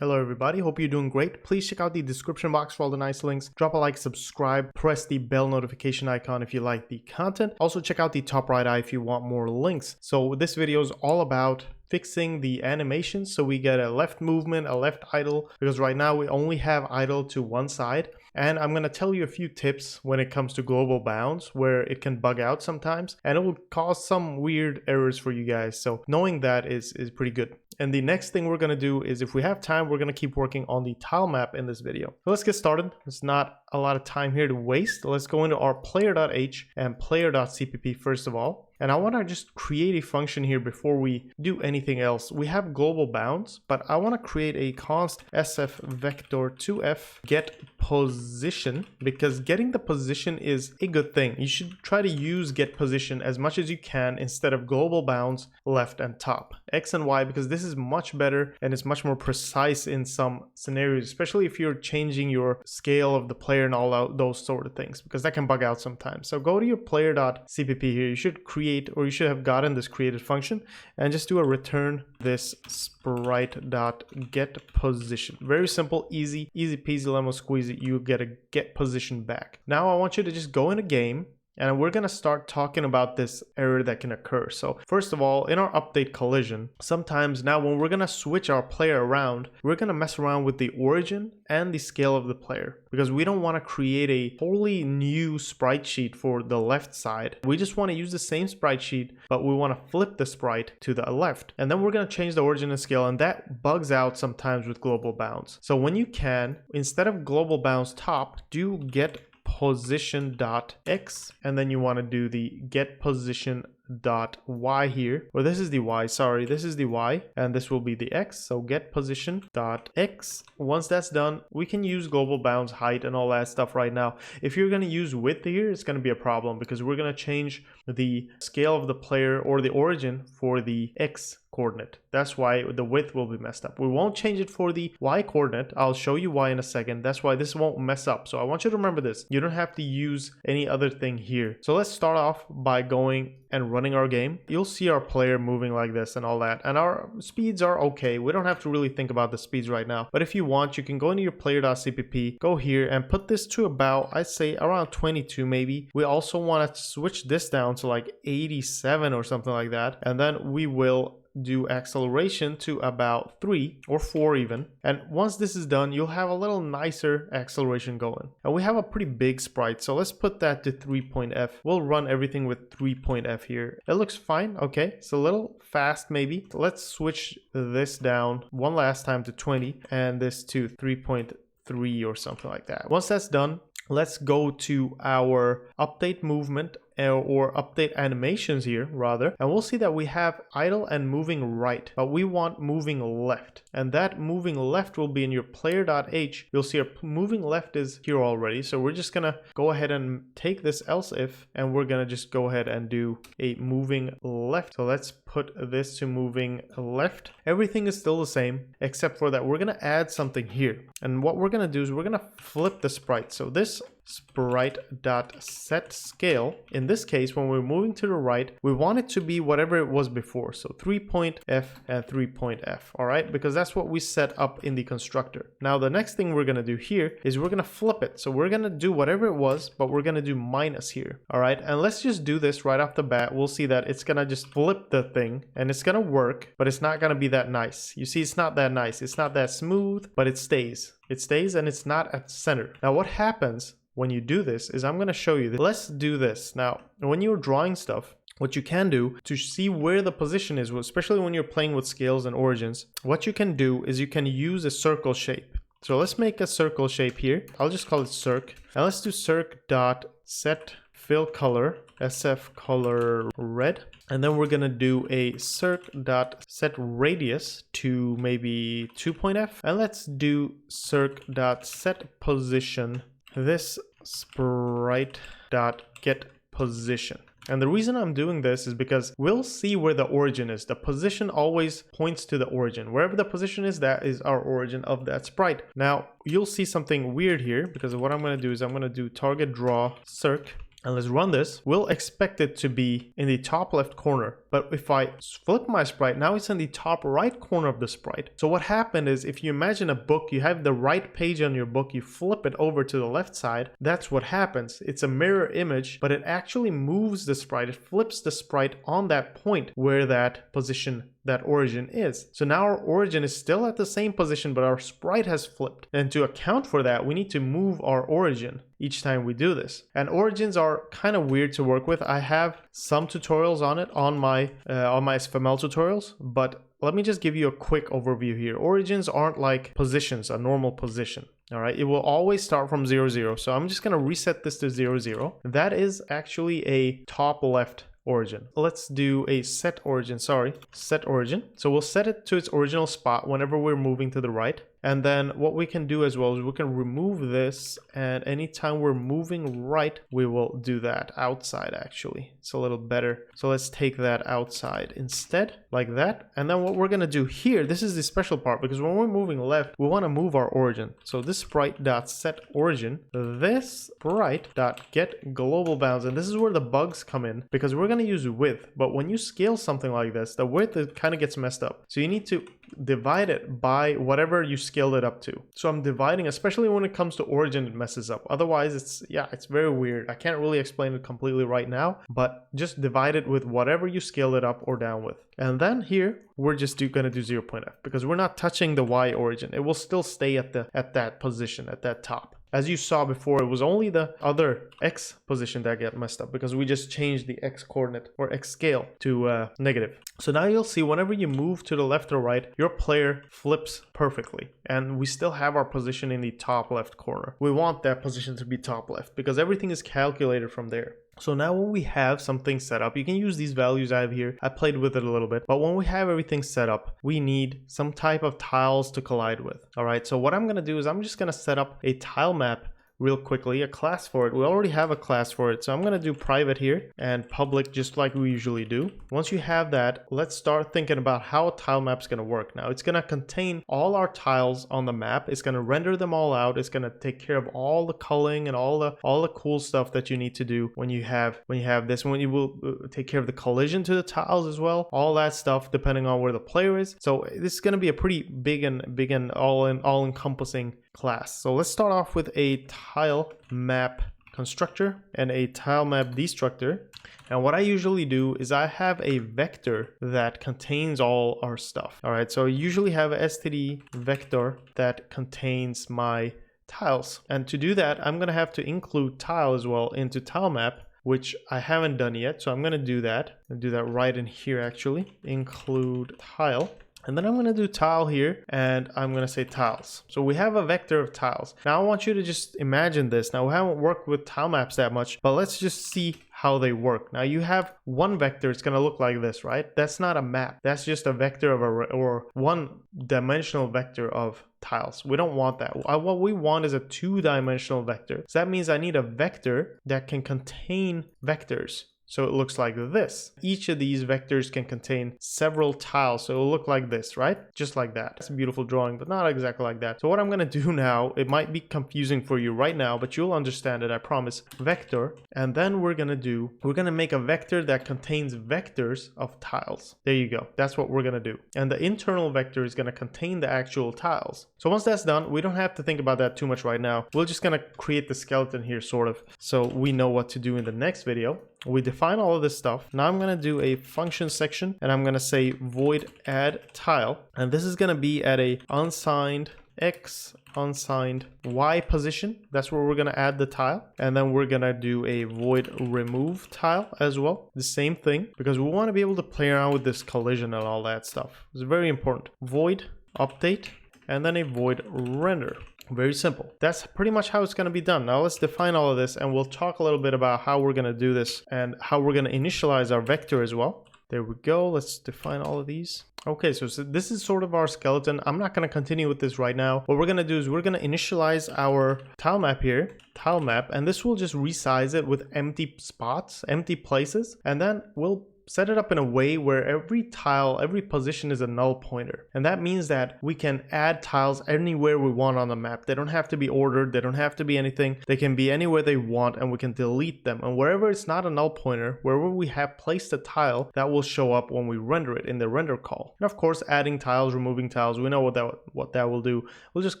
Hello everybody, hope you're doing great. Please check out the description box for all the nice links. Drop a like, subscribe, press the bell notification icon if you like the content. Also check out the top right eye if you want more links. So this video is all about fixing the animation so we get a left movement, a left idle, because right now we only have idle to one side. And I'm going to tell you a few tips when it comes to global bounds where it can bug out sometimes and it will cause some weird errors for you guys. So knowing that is pretty good. And the next thing we're going to do is, if we have time, we're going to keep working on the tile map in this video. So let's get started. There's not a lot of time here to waste. Let's go into our player.h and player.cpp first of all. And I want to just create a function here before we do anything else. We have global bounds, but I want to create a const sf vector 2f getPosition, because getting the position is a good thing. You should try to use getPosition as much as you can instead of global bounds left and top, x and y, because this is much better and it's much more precise in some scenarios, especially if you're changing your scale of the player and all those sort of things, because that can bug out sometimes. So go to your player.cpp here. You should create, or you should have gotten this created function, and just do a return this sprite.getPosition. Very simple, easy peasy lemon squeezy. You get a getPosition back. Now I want you to just go in a game, and we're going to start talking about this error that can occur. So first of all, in our update collision, sometimes now when we're going to switch our player around, we're going to mess around with the origin and the scale of the player, because we don't want to create a wholly new sprite sheet for the left side. We just want to use the same sprite sheet, but we want to flip the sprite to the left. And then we're going to change the origin and scale, and that bugs out sometimes with global bounds. So when you can, instead of global bounds top, do getPosition.x, and then you want to do the getPosition.y here, or this is the y, sorry, this is the y, and this will be the x. So getPosition.x. Once that's done, we can use global bounds height and all that stuff right now. If you're going to use width here, it's going to be a problem, because we're going to change the scale of the player or the origin for the x coordinate. That's why the width will be messed up. We won't change it for the y coordinate. I'll show you why in a second. That's why this won't mess up. So I want you to remember this. You don't have to use any other thing here. So let's start off by going and running our game. You'll see our player moving like this and all that, and our speeds are okay. We don't have to really think about the speeds right now, but if you want, you can go into your player.cpp, go here and put this to about, I'd say around 22 maybe. We also want to switch this down to like 87 or something like that, and then we will do acceleration to about 3 or 4 even. And once this is done, you'll have a little nicer acceleration going. And we have a pretty big sprite, so let's put that to 3.f. We'll run everything with 3.f here. It looks fine. Okay, it's a little fast maybe. Let's switch this down one last time to 20 and this to 3.3 or something like that. Once that's done, let's go to our update movement or update animations here rather, and we'll see that we have idle and moving right, but we want moving left, and that moving left will be in your player.h. You'll see our moving left is here already, so we're just gonna go ahead and take this else if, and we're gonna just go ahead and do a moving left. So let's put this to moving left. Everything is still the same except for that we're gonna add something here, and what we're gonna do is we're gonna flip the sprite. So this sprite.setScale, in this case, when we're moving to the right, we want it to be whatever it was before, so 3.f and 3.f, all right, because that's what we set up in the constructor. Now the next thing we're going to do here is we're going to flip it. So we're going to do whatever it was, but we're going to do minus here, all right, and let's just do this right off the bat. We'll see that it's going to just flip the thing, and it's going to work, but it's not going to be that nice. You see, it's not that nice, it's not that smooth, but it stays, and it's not at center. Now what happens when you do this is, I'm going to show you. Let's do this. Now, when you're drawing stuff, what you can do to see where the position is, especially when you're playing with scales and origins, what you can do is you can use a circle shape. So let's make a circle shape here. I'll just call it circ. And let's do circ.setFillColor, SF color red. And then we're going to do a circ.setRadius to maybe 2.f. And let's do circ.setPosition this sprite.getPosition. And the reason I'm doing this is because we'll see where the origin is. The position always points to the origin. Wherever the position is, that is our origin of that sprite. Now, you'll see something weird here, because what I'm going to do is I'm going to do target draw circ and let's run this, we'll expect it to be in the top left corner. But if I flip my sprite, now it's in the top right corner of the sprite. So what happened is, if you imagine a book, you have the right page on your book, you flip it over to the left side, that's what happens. It's a mirror image, but it actually moves the sprite. It flips the sprite on that point where that position, that origin is. So now our origin is still at the same position, but our sprite has flipped. And to account for that, we need to move our origin each time we do this. And origins are kind of weird to work with. I have some tutorials on it on my SFML tutorials, but let me just give you a quick overview here. Origins aren't like positions, a normal position. All right, it will always start from 0, 0. So I'm just going to reset this to 0, 0. That is actually a top left origin. Let's do a set origin. So we'll set it to its original spot whenever we're moving to the right. And then what we can do as well is we can remove this, and anytime we're moving right, we will do that outside. Actually, it's a little better. So let's take that outside instead, like that. And then what we're going to do here, this is the special part, because when we're moving left, we want to move our origin. So this sprite.set origin, this sprite.get global bounds, and this is where the bugs come in, because we're going to use width. But when you scale something like this, the width, it kind of gets messed up. So you need to divide it by whatever you scaled it up to. So I'm dividing, especially when it comes to origin, it messes up. Otherwise, it's very weird. I can't really explain it completely right now, but just divide it with whatever you scaled it up or down with. And then here, we're just going to do 0.f, because we're not touching the Y origin. It will still stay at that position, at that top. As you saw before, it was only the other X position that got messed up, because we just changed the X coordinate or X scale to negative. So now you'll see whenever you move to the left or right, your player flips perfectly. And we still have our position in the top left corner. We want that position to be top left, because everything is calculated from there. So now when we have something set up, you can use these values I have here. I played with it a little bit, but when we have everything set up, we need some type of tiles to collide with. All right, so what I'm going to do is I'm just going to set up a tile map real quickly, a class for it. We already have a class for it, so I'm going to do private here and public, just like we usually do. Once you have that, let's start thinking about how a tile map is going to work. Now it's going to contain all our tiles on the map. It's going to render them all out. It's going to take care of all the culling and all the cool stuff that you need to do when you have this. When you will take care of the collision to the tiles as well, all that stuff depending on where the player is. So this is going to be a pretty big and all encompassing class. So let's start off with a tile map constructor and a tile map destructor. And what I usually do is I have a vector that contains all our stuff. All right, so I usually have a std vector that contains my tiles. And to do that, I'm going to have to include tile as well into tile map, which I haven't done yet. So I'm going to do that. I'll do that right in here actually. Include tile. And then I'm going to do tile here, and I'm going to say tiles. So we have a vector of tiles. Now I want you to just imagine this. Now we haven't worked with tile maps that much, but let's just see how they work. Now you have one vector, it's going to look like this, right? That's not a map. That's just a vector of or one-dimensional vector of tiles. We don't want that. What we want is a two-dimensional vector. So that means I need a vector that can contain vectors. So it looks like this. Each of these vectors can contain several tiles. So it'll look like this, right? Just like that. It's a beautiful drawing, but not exactly like that. So what I'm going to do now, it might be confusing for you right now, but you'll understand it, I promise. Vector. And then we're going to make a vector that contains vectors of tiles. There you go. That's what we're going to do. And the internal vector is going to contain the actual tiles. So once that's done, we don't have to think about that too much right now. We're just going to create the skeleton here, sort of, so we know what to do in the next video. We define all of this stuff. Now I'm going to do a function section, and I'm going to say void add tile. And this is going to be at a unsigned X, unsigned Y position. That's where we're going to add the tile. And then we're going to do a void remove tile as well. The same thing, because we want to be able to play around with this collision and all that stuff. It's very important. Void update, and then a void render. Very simple. That's pretty much how it's going to be done. Now let's define all of this, and we'll talk a little bit about how we're going to do this and how we're going to initialize our vector as well. There we go. Let's define all of these. Okay, so this is sort of our skeleton. I'm not going to continue with this right now. What we're going to do is we're going to initialize our tile map here, tile map, and this will just resize it with empty spots, empty places, and then we'll set it up in a way where every tile, every position is a null pointer. And that means that we can add tiles anywhere we want on the map. They don't have to be ordered. They don't have to be anything. They can be anywhere they want, and we can delete them. And wherever it's not a null pointer, wherever we have placed a tile, that will show up when we render it in the render call. And of course, adding tiles, removing tiles, we know what that will do. We'll just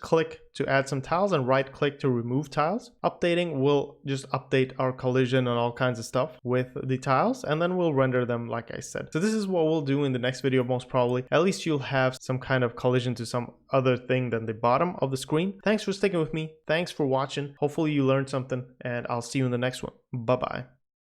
click to add some tiles and right click to remove tiles. Updating will just update our collision and all kinds of stuff with the tiles, and then we'll render them like I said. So this is what we'll do in the next video most probably. At least you'll have some kind of collision to some other thing than the bottom of the screen. Thanks for sticking with me. Thanks for watching. Hopefully you learned something, and I'll see you in the next one. Bye bye.